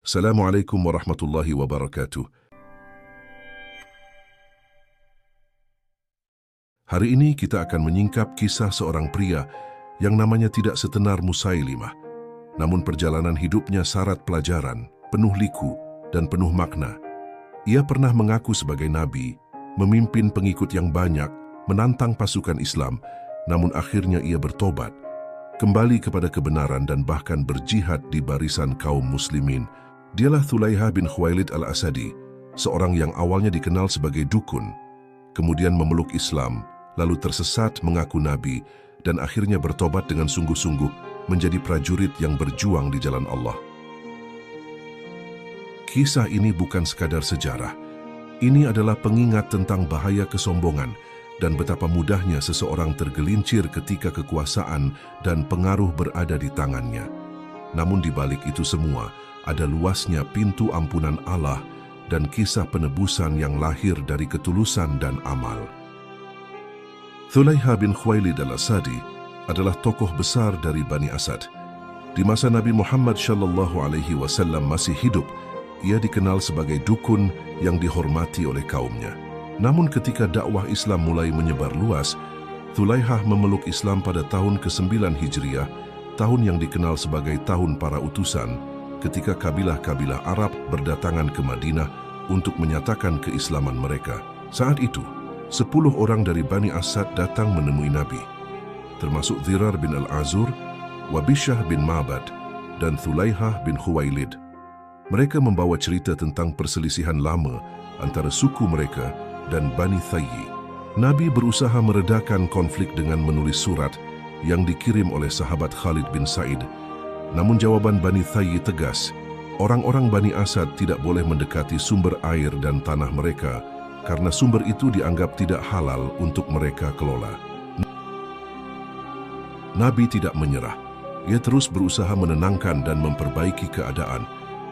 Assalamualaikum warahmatullahi wabarakatuh. Hari ini kita akan menyingkap kisah seorang pria yang namanya tidak setenar Musailimah. Namun perjalanan hidupnya syarat pelajaran, penuh liku, dan penuh makna. Ia pernah mengaku sebagai nabi, memimpin pengikut yang banyak, menantang pasukan Islam, namun akhirnya ia bertobat, kembali kepada kebenaran dan bahkan berjihad di barisan kaum muslimin. Dialah Thulaiha bin Khuwailid al-Asadi, seorang yang awalnya dikenal sebagai dukun, kemudian memeluk Islam, lalu tersesat mengaku nabi, dan akhirnya bertobat dengan sungguh-sungguh menjadi prajurit yang berjuang di jalan Allah. Kisah ini bukan sekadar sejarah. Ini adalah pengingat tentang bahaya kesombongan dan betapa mudahnya seseorang tergelincir ketika kekuasaan dan pengaruh berada di tangannya. Namun di balik itu semua, ada luasnya pintu ampunan Allah dan kisah penebusan yang lahir dari ketulusan dan amal. Thulaiha bin Khuwailid al-Asadi adalah tokoh besar dari Bani Asad. Di masa Nabi Muhammad SAW masih hidup, ia dikenal sebagai dukun yang dihormati oleh kaumnya. Namun ketika dakwah Islam mulai menyebar luas, Thulaiha memeluk Islam pada tahun ke-9 Hijriah, tahun yang dikenal sebagai tahun para utusan, ketika kabilah-kabilah Arab berdatangan ke Madinah untuk menyatakan keislaman mereka. Saat itu, 10 orang dari Bani Asad datang menemui Nabi, termasuk Dhirar bin al-Azur, Wabishah bin Ma'bad, dan Thulaiha bin Khuwailid. Mereka membawa cerita tentang perselisihan lama antara suku mereka dan Bani Thayyi. Nabi berusaha meredakan konflik dengan menulis surat yang dikirim oleh sahabat Khalid bin Sa'id. Namun jawaban Bani Thayyi tegas, orang-orang Bani Asad tidak boleh mendekati sumber air dan tanah mereka karena sumber itu dianggap tidak halal untuk mereka kelola. Nabi tidak menyerah. Ia terus berusaha menenangkan dan memperbaiki keadaan,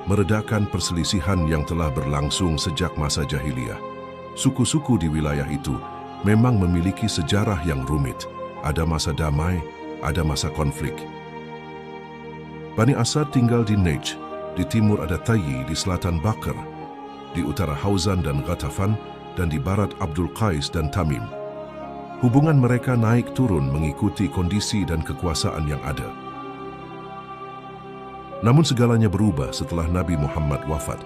meredakan perselisihan yang telah berlangsung sejak masa jahiliyah. Suku-suku di wilayah itu memang memiliki sejarah yang rumit. Ada masa damai, ada masa konflik. Bani Asad tinggal di Najd, di timur ada Thayyi, di selatan Bakr, di utara Hauzan dan Ghatafan, dan di barat Abdul Qais dan Tamim. Hubungan mereka naik turun mengikuti kondisi dan kekuasaan yang ada. Namun segalanya berubah setelah Nabi Muhammad wafat.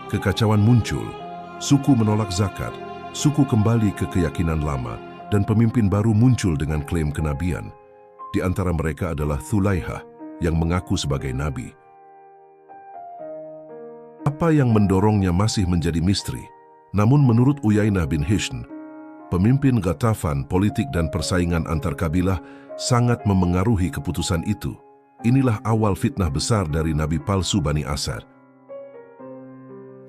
Kekacauan muncul, suku menolak zakat, suku kembali ke keyakinan lama, dan pemimpin baru muncul dengan klaim kenabian. Di antara mereka adalah Thulaiha, yang mengaku sebagai nabi. Apa yang mendorongnya masih menjadi misteri. Namun menurut Uyainah bin Hisn, pemimpin Ghatafan, politik dan persaingan antar kabilah sangat memengaruhi keputusan itu. Inilah awal fitnah besar dari nabi palsu Bani Asad.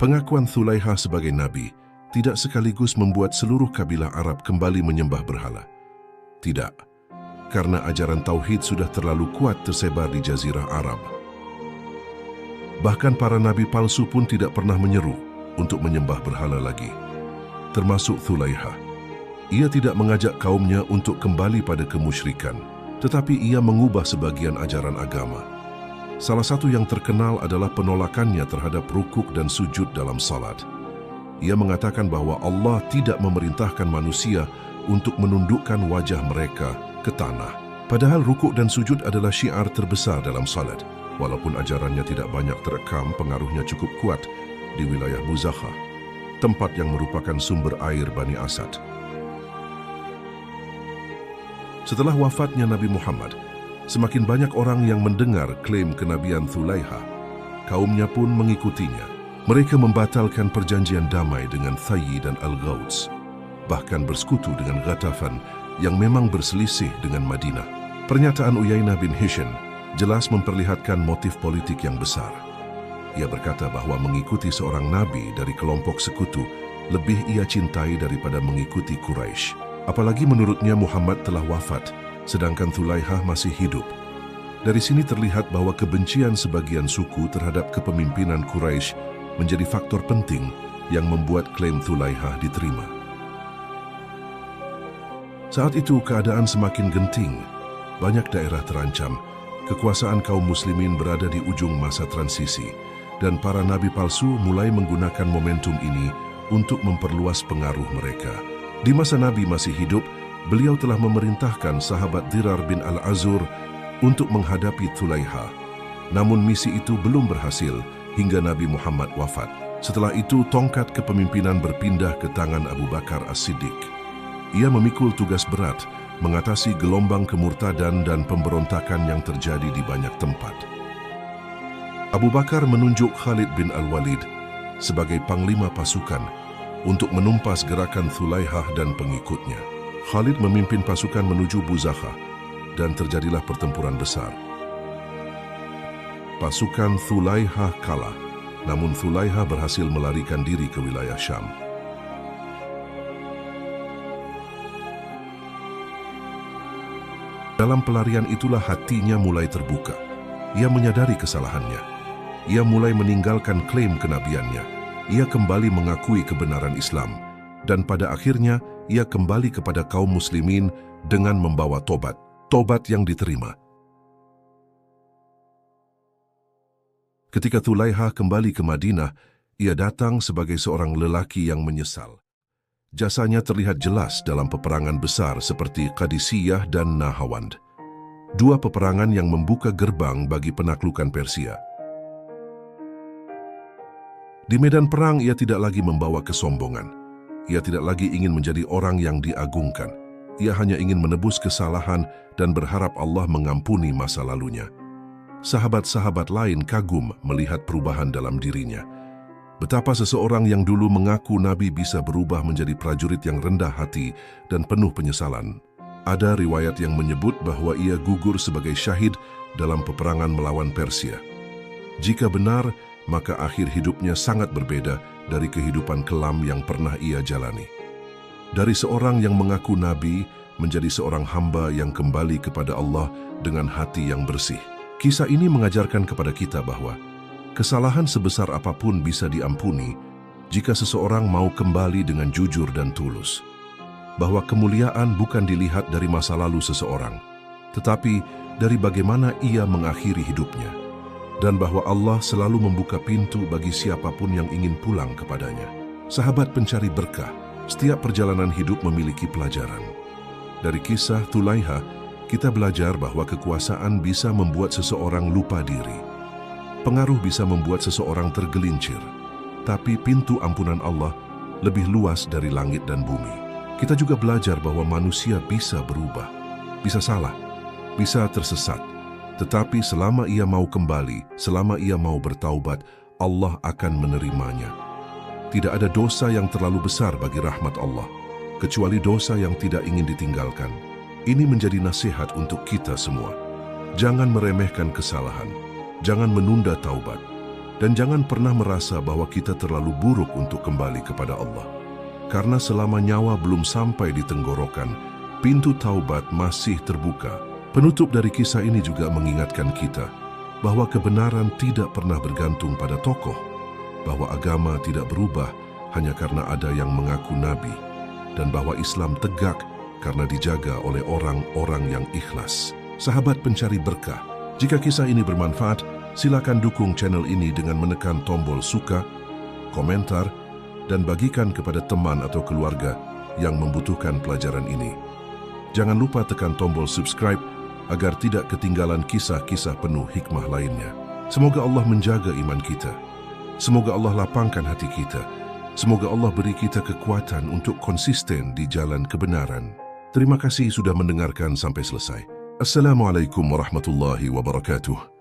Pengakuan Thulaiha sebagai nabi tidak sekaligus membuat seluruh kabilah Arab kembali menyembah berhala. Tidak, karena ajaran Tauhid sudah terlalu kuat tersebar di Jazirah Arab. Bahkan para nabi palsu pun tidak pernah menyeru untuk menyembah berhala lagi, termasuk Thulaiha. Ia tidak mengajak kaumnya untuk kembali pada kemusyrikan, tetapi ia mengubah sebagian ajaran agama. Salah satu yang terkenal adalah penolakannya terhadap rukuk dan sujud dalam salat. Ia mengatakan bahwa Allah tidak memerintahkan manusia untuk menundukkan wajah mereka ke tanah. Padahal rukuk dan sujud adalah syiar terbesar dalam salat. Walaupun ajarannya tidak banyak terekam, pengaruhnya cukup kuat di wilayah Muzakha, tempat yang merupakan sumber air Bani Asad. Setelah wafatnya Nabi Muhammad, semakin banyak orang yang mendengar klaim kenabian Thulaiha. Kaumnya pun mengikutinya. Mereka membatalkan perjanjian damai dengan Thayyi dan Al-Ghauts, bahkan bersekutu dengan Ghatafan yang memang berselisih dengan Madinah. Pernyataan Uyainah bin Hisn jelas memperlihatkan motif politik yang besar. Ia berkata bahwa mengikuti seorang nabi dari kelompok sekutu lebih ia cintai daripada mengikuti Quraisy. Apalagi menurutnya Muhammad telah wafat, sedangkan Thulaiha masih hidup. Dari sini terlihat bahwa kebencian sebagian suku terhadap kepemimpinan Quraisy menjadi faktor penting yang membuat klaim Thulaiha diterima. Saat itu keadaan semakin genting, banyak daerah terancam, kekuasaan kaum muslimin berada di ujung masa transisi, dan para nabi palsu mulai menggunakan momentum ini untuk memperluas pengaruh mereka. Di masa Nabi masih hidup, beliau telah memerintahkan sahabat Dirar bin Al-Azur untuk menghadapi Thulaiha. Namun misi itu belum berhasil hingga Nabi Muhammad wafat. Setelah itu, tongkat kepemimpinan berpindah ke tangan Abu Bakar As-Siddiq. Ia memikul tugas berat mengatasi gelombang kemurtadan dan pemberontakan yang terjadi di banyak tempat. Abu Bakar menunjuk Khalid bin Al-Walid sebagai panglima pasukan untuk menumpas gerakan Thulaihah dan pengikutnya. Khalid memimpin pasukan menuju Buzakha dan terjadilah pertempuran besar. Pasukan Thulaihah kalah, namun Thulaihah berhasil melarikan diri ke wilayah Syam. Dalam pelarian itulah hatinya mulai terbuka. Ia menyadari kesalahannya. Ia mulai meninggalkan klaim kenabiannya. Ia kembali mengakui kebenaran Islam. Dan pada akhirnya, ia kembali kepada kaum muslimin dengan membawa tobat. Tobat yang diterima. Ketika Thulaihah kembali ke Madinah, ia datang sebagai seorang lelaki yang menyesal. Jasanya terlihat jelas dalam peperangan besar seperti Qadisiyah dan Nahawand. Dua peperangan yang membuka gerbang bagi penaklukan Persia. Di medan perang ia tidak lagi membawa kesombongan. Ia tidak lagi ingin menjadi orang yang diagungkan. Ia hanya ingin menebus kesalahan dan berharap Allah mengampuni masa lalunya. Sahabat-sahabat lain kagum melihat perubahan dalam dirinya. Betapa seseorang yang dulu mengaku Nabi bisa berubah menjadi prajurit yang rendah hati dan penuh penyesalan. Ada riwayat yang menyebut bahwa ia gugur sebagai syahid dalam peperangan melawan Persia. Jika benar, maka akhir hidupnya sangat berbeda dari kehidupan kelam yang pernah ia jalani. Dari seorang yang mengaku Nabi menjadi seorang hamba yang kembali kepada Allah dengan hati yang bersih. Kisah ini mengajarkan kepada kita bahwa kesalahan sebesar apapun bisa diampuni jika seseorang mau kembali dengan jujur dan tulus. Bahwa kemuliaan bukan dilihat dari masa lalu seseorang, tetapi dari bagaimana ia mengakhiri hidupnya. Dan bahwa Allah selalu membuka pintu bagi siapapun yang ingin pulang kepadanya. Sahabat pencari berkah, setiap perjalanan hidup memiliki pelajaran. Dari kisah Thulaihah, kita belajar bahwa kekuasaan bisa membuat seseorang lupa diri. Pengaruh bisa membuat seseorang tergelincir, tapi pintu ampunan Allah lebih luas dari langit dan bumi. Kita juga belajar bahwa manusia bisa berubah, bisa salah, bisa tersesat. Tetapi selama ia mau kembali, selama ia mau bertaubat, Allah akan menerimanya. Tidak ada dosa yang terlalu besar bagi rahmat Allah, kecuali dosa yang tidak ingin ditinggalkan. Ini menjadi nasihat untuk kita semua. Jangan meremehkan kesalahan. Jangan menunda taubat, dan jangan pernah merasa bahwa kita terlalu buruk untuk kembali kepada Allah. Karena selama nyawa belum sampai di tenggorokan, pintu taubat masih terbuka. Penutup dari kisah ini juga mengingatkan kita bahwa kebenaran tidak pernah bergantung pada tokoh, bahwa agama tidak berubah hanya karena ada yang mengaku nabi, dan bahwa Islam tegak karena dijaga oleh orang-orang yang ikhlas. Sahabat pencari berkah, jika kisah ini bermanfaat, silakan dukung channel ini dengan menekan tombol suka, komentar, dan bagikan kepada teman atau keluarga yang membutuhkan pelajaran ini. Jangan lupa tekan tombol subscribe agar tidak ketinggalan kisah-kisah penuh hikmah lainnya. Semoga Allah menjaga iman kita. Semoga Allah lapangkan hati kita. Semoga Allah beri kita kekuatan untuk konsisten di jalan kebenaran. Terima kasih sudah mendengarkan sampai selesai. Assalamualaikum warahmatullahi wabarakatuh.